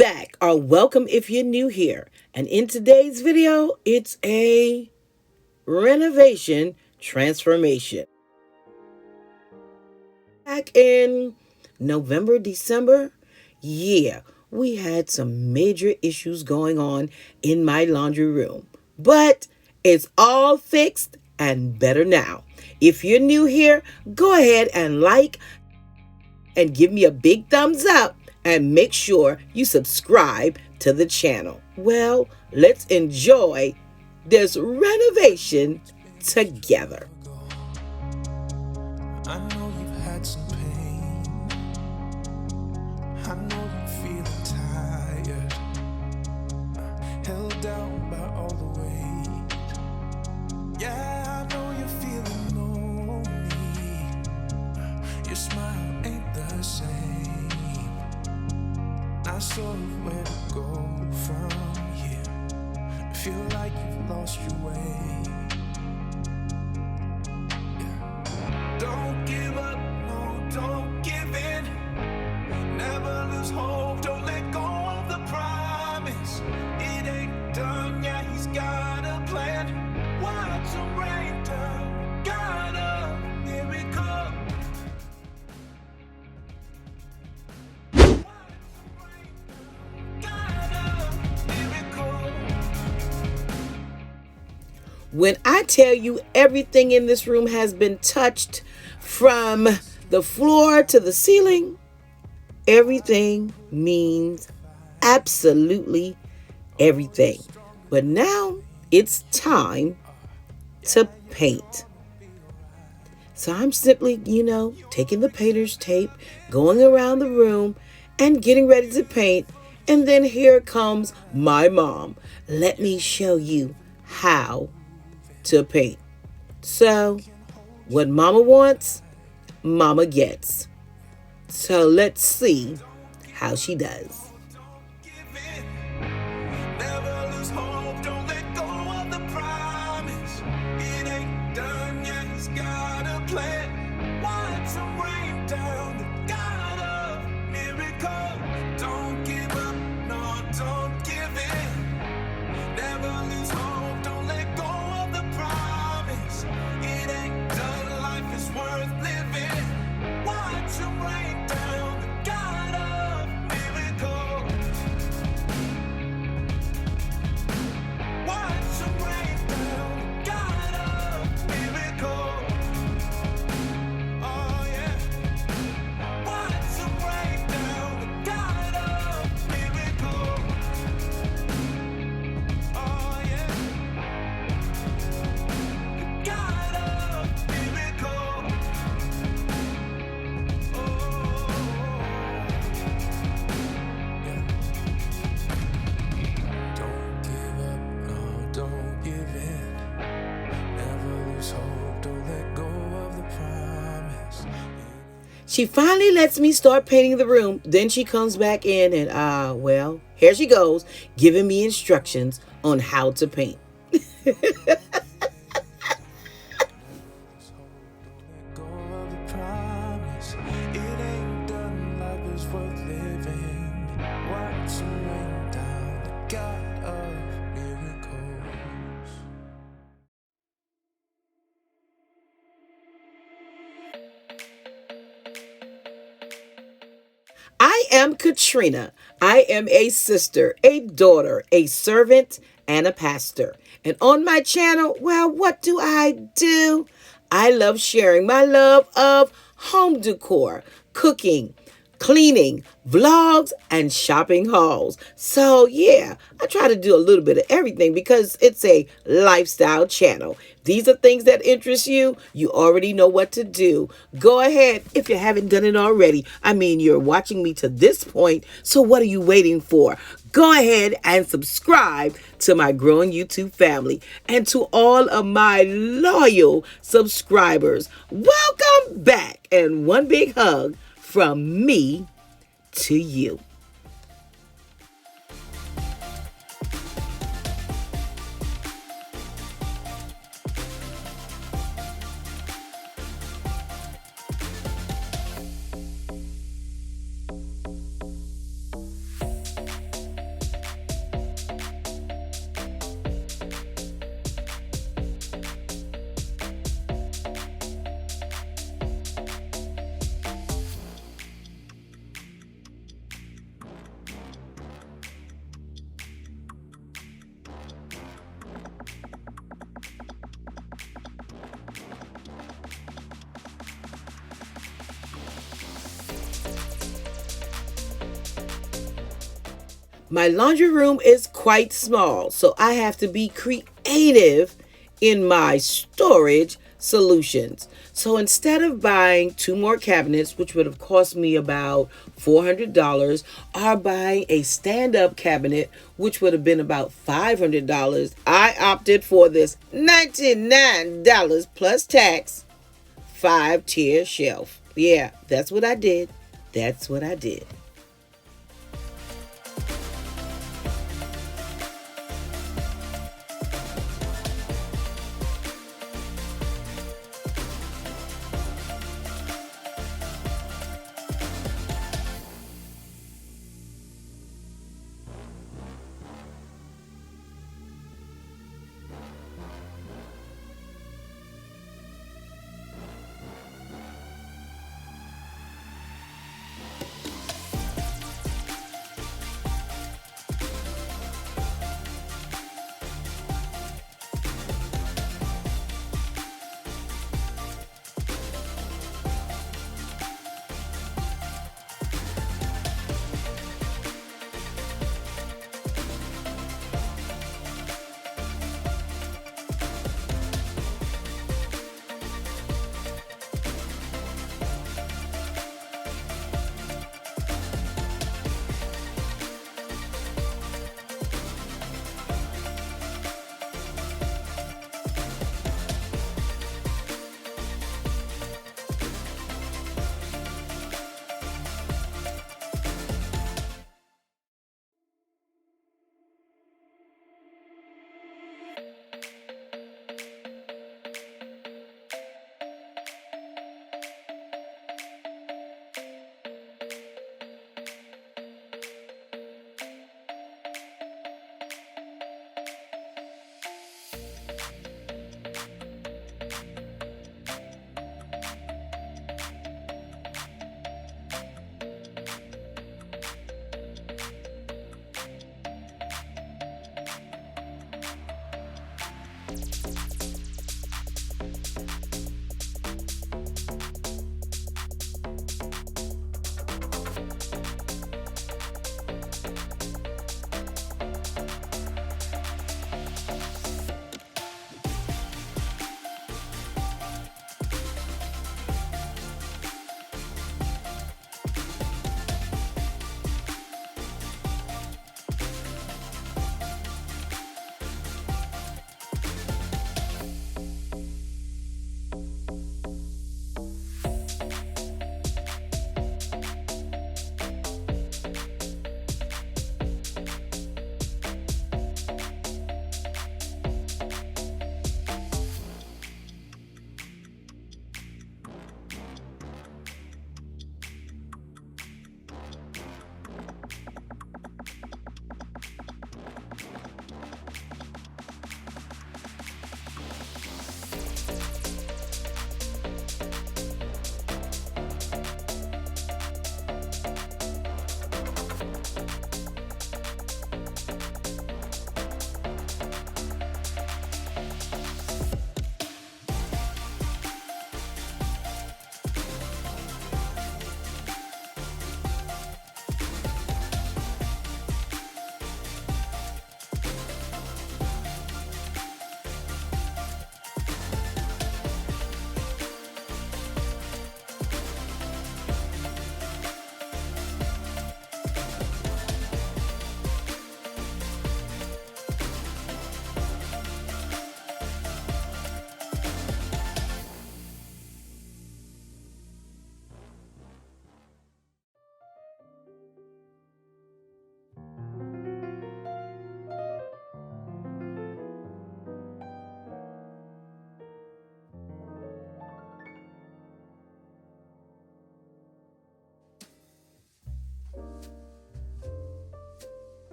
back, or welcome if you're new here. And in today's video, it's a renovation transformation. Back in November, December, we had some major issues going on in my laundry room. But it's all fixed and better now. If you're new here, go ahead and like and give me a big thumbs up and make sure you subscribe to the channel. Well, let's enjoy this renovation together. I know you've had some pain. I know you're feeling tired, held down by all the weight. Yeah, I know you're feeling lonely. Your smile ain't the same. Not sure of where to go from here. Feel like you've lost your way. Don't give up, no, don't give in. Never lose hope, don't let go of the promise. It ain't done yet, he's got a plan. Watch him rain down, got a miracle. When I tell you everything in this room has been touched from the floor to the ceiling, everything means absolutely everything. But now it's time to paint. So I'm simply, taking the painter's tape, going around the room and getting ready to paint. And then here comes my mom. Let me show you how to paint. So what mama wants, mama gets. So let's see how she does. Never lose hope, don't let go of the promise. It ain't done yet, he's got a plan. Watch him rain down, the God of miracle. Don't give up, no, don't give in. Never lose hope, don't let go of the promise. It ain't done, life is worth living. Watch him rain down, the God of miracles. Watch him rain down, the God of miracles. Oh yeah. Watch him rain down, the God of miracles. Oh yeah. The God of miracles. Oh yeah. Don't give up, no, don't give in. Never lose hope, don't let go of the promise. She finally lets me start painting the room. Then she comes back in and, here she goes, giving me instructions on how to paint. Let go of the promise. It ain't done, life is worth living. Watch him rain down, the God of miracles. I am Katrina. I am a sister, a daughter, a servant, and a pastor. And on my channel, well, what do? I love sharing my love of home decor, cooking, cleaning, vlogs, and shopping hauls. So yeah, I try to do a little bit of everything because it's a lifestyle channel. These are things that interest you. You already know what to do. Go ahead if you haven't done it already. I mean, you're watching me to this point, so what are you waiting for? Go ahead and subscribe to my growing YouTube family. And to all of my loyal subscribers, welcome back. And one big hug from me to you. My laundry room is quite small, so I have to be creative in my storage solutions. So instead of buying two more cabinets, which would have cost me about $400, or buying a stand up cabinet, which would have been about $500, I opted for this $99 plus tax 5-tier shelf. Yeah, that's what I did. That's what I did.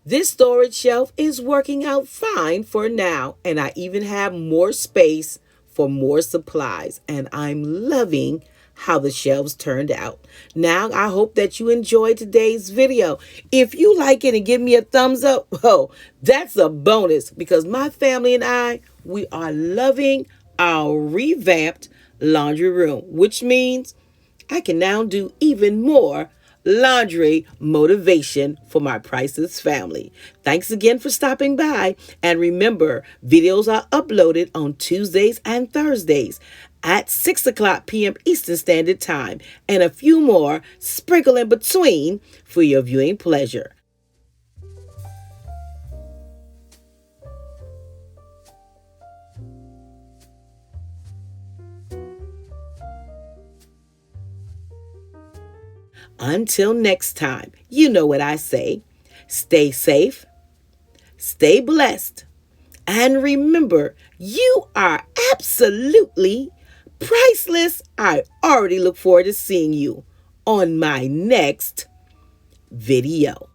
This storage shelf is working out fine for now, and I even have more space for more supplies, and I'm loving how the shelves turned out. Now, I hope that you enjoyed today's video. If you like it and give me a thumbs up, oh, that's a bonus because my family and I, we are loving our revamped laundry room, which means I can now do even more laundry motivation for my Priceless family. Thanks again for stopping by. And remember, videos are uploaded on Tuesdays and Thursdays at 6 o'clock p.m. Eastern Standard Time, and a few more sprinkle in between for your viewing pleasure. Until next time, you know what I say. Stay safe, stay blessed, and remember, you are absolutely priceless. I already look forward to seeing you on my next video.